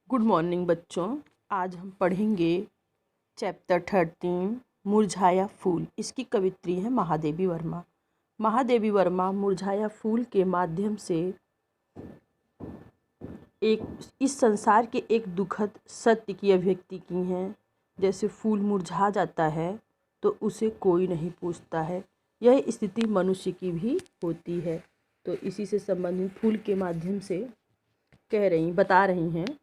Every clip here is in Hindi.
गुड मॉर्निंग बच्चों। आज हम पढ़ेंगे चैप्टर 13 मुरझाया फूल। इसकी कवित्री है महादेवी वर्मा। महादेवी वर्मा मुरझाया फूल के माध्यम से एक इस संसार के एक दुखद सत्य की अभिव्यक्ति की हैं। जैसे फूल मुरझा जाता है तो उसे कोई नहीं पूछता है, यह स्थिति मनुष्य की भी होती है। तो इसी से संबंधित फूल के माध्यम से बता रही हैं।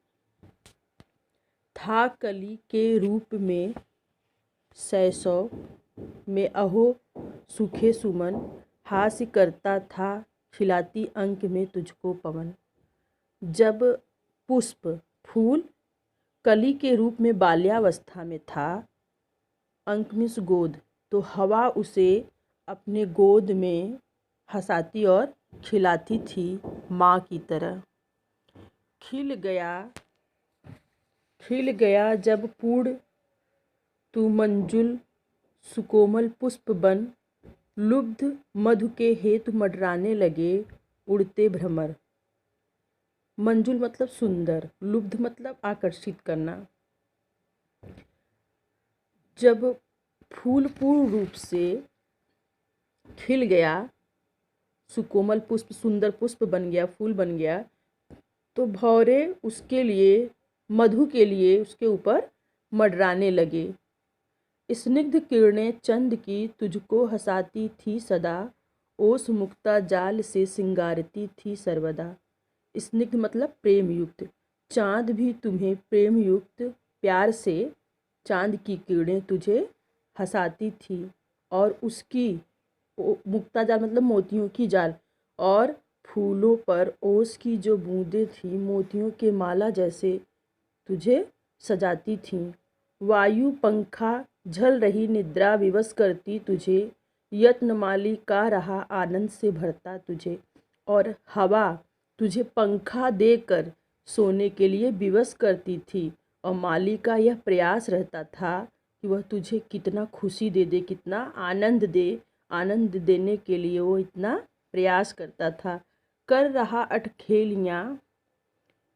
था कली के रूप में सैसौ में अहो सूखे सुमन, हास्य करता था खिलाती अंक में तुझको पवन। जब पुष्प फूल कली के रूप में बाल्यावस्था में था, अंक में गोद, तो हवा उसे अपने गोद में हंसाती और खिलाती थी माँ की तरह। खिल गया जब पूर्ण तू मंजुल सुकोमल पुष्प बन, लुब्ध मधु के हेतु मडराने लगे उड़ते भ्रमर। मंजुल मतलब सुंदर, लुब्ध मतलब आकर्षित करना। जब फूल पूर्ण रूप से खिल गया, सुकोमल पुष्प सुंदर पुष्प बन गया, फूल बन गया, तो भौरे उसके लिए मधु के लिए उसके ऊपर मडराने लगे। स्निग्ध किरणें चंद की तुझको हंसाती थी सदा, ओस मुक्ता जाल से सिंगारती थी सर्वदा। स्निग्ध मतलब प्रेम युक्त, चांद भी तुम्हें प्रेम युक्त प्यार से चांद की किरणें तुझे हंसाती थी, और उसकी मुक्ता जाल मतलब मोतियों की जाल, और फूलों पर ओस की जो बूंदें थी मोतियों के माला जैसे तुझे सजाती थीं। वायु पंखा झल रही निद्रा विवश करती तुझे, यत्नमाली का रहा आनंद से भरता तुझे। और हवा तुझे पंखा देकर सोने के लिए विवश करती थी, और माली का यह प्रयास रहता था कि वह तुझे कितना खुशी दे दे, कितना आनंद दे। आनंद देने के लिए वो इतना प्रयास करता था। कर रहा अटखेलियाँ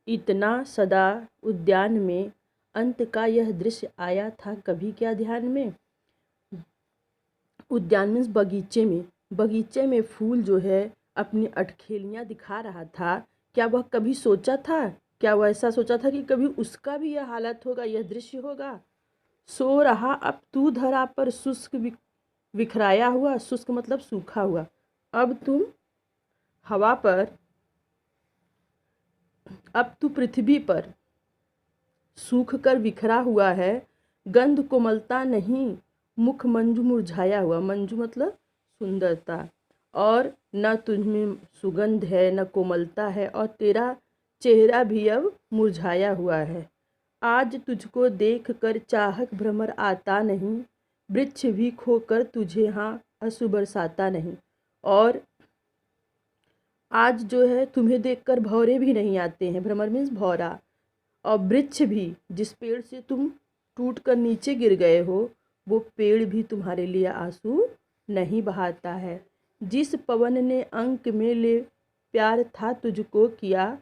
इतना सदा उद्यान में, अंत का यह दृश्य आया था कभी क्या ध्यान में। उद्यान में बगीचे में फूल जो है अपनी अटखेलियाँ दिखा रहा था। क्या वह कभी सोचा था, क्या वह ऐसा सोचा था कि कभी उसका भी यह हालत होगा, यह दृश्य होगा। सो रहा अब तू धरा पर शुष्क बिखराया हुआ, शुष्क मतलब सूखा हुआ। अब तुम हवा पर, अब तू पृथ्वी पर सूख कर बिखरा हुआ है। गंध कोमलता नहीं, मुख मंजू मुरझाया हुआ, मंजू मतलब सुंदरता, और न तुझमें सुगंध है न कोमलता है, और तेरा चेहरा भी अब मुरझाया हुआ है। आज तुझको देख कर चाहक भ्रमर आता नहीं, वृक्ष भी खोकर तुझे हाँ आंसू बरसाता नहीं। और आज जो है तुम्हें देखकर भौरे भी नहीं आते हैं, भ्रमर मीन्स भौरा, और वृक्ष भी, जिस पेड़ से तुम टूट कर नीचे गिर गए हो, वो पेड़ भी तुम्हारे लिए आंसू नहीं बहाता है। जिस पवन ने अंक में ले प्यार था तुझको किया,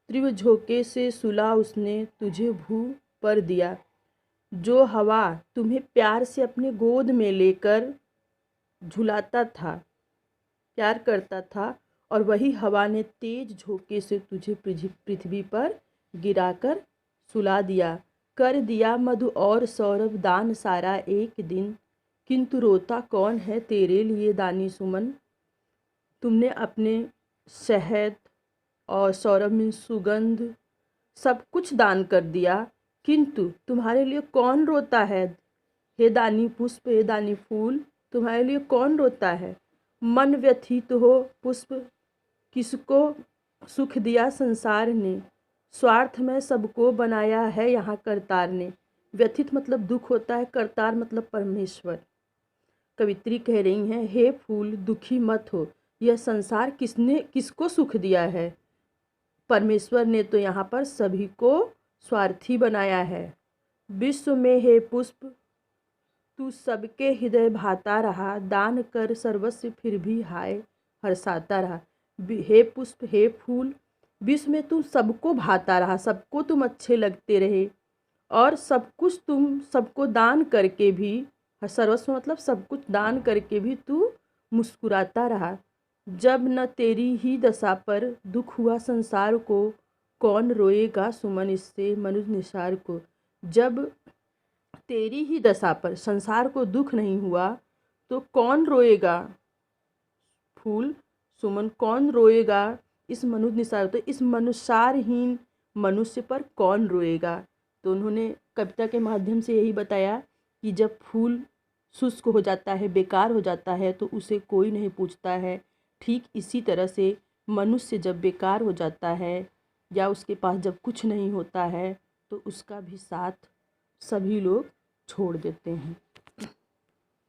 तीव्र झोंके से सुला उसने तुझे भू पर दिया। जो हवा तुम्हें प्यार से अपने गोद में लेकर झुलाता था, प्यार करता था, और वही हवा ने तेज झोंके से तुझे पृथ्वी पर गिराकर सुला दिया। कर दिया मधु और सौरभ दान सारा एक दिन, किंतु रोता कौन है तेरे लिए दानी सुमन। तुमने अपने शहद और सौरभ में सुगंध सब कुछ दान कर दिया, किंतु तुम्हारे लिए कौन रोता है। हे दानी पुष्प, हे दानी फूल, तुम्हारे लिए कौन रोता है। मन व्यथित हो पुष्प, किसको सुख दिया संसार ने, स्वार्थ में सबको बनाया है यहाँ करतार ने। व्यथित मतलब दुख होता है, करतार मतलब परमेश्वर। कवित्री कह रही हैं, हे फूल दुखी मत हो, यह संसार किसको सुख दिया है। परमेश्वर ने तो यहाँ पर सभी को स्वार्थी बनाया है। विश्व में हे पुष्प तू सबके हृदय भाता रहा, दान कर सर्वस्व फिर भी हाय हर्षाता रहा। हे पुष्प, हे फूल, विश्व में तुम सबको भाता रहा, सबको तुम अच्छे लगते रहे और सब कुछ तुम सबको दान करके भी, सर्वस्व मतलब सब कुछ दान करके भी तू मुस्कुराता रहा। जब न तेरी ही दशा पर दुख हुआ संसार को, कौन रोएगा सुमन इससे मनुज निसार को। जब तेरी ही दशा पर संसार को दुख नहीं हुआ तो कौन रोएगा फूल सुमन, कौन रोएगा इस मनुज निसार, तो इस मनुष्यहीन मनुष्य पर कौन रोएगा। तो उन्होंने कविता के माध्यम से यही बताया कि जब फूल शुष्क हो जाता है, बेकार हो जाता है, तो उसे कोई नहीं पूछता है। ठीक इसी तरह से मनुष्य जब बेकार हो जाता है या उसके पास जब कुछ नहीं होता है तो उसका भी साथ सभी लोग छोड़ देते हैं।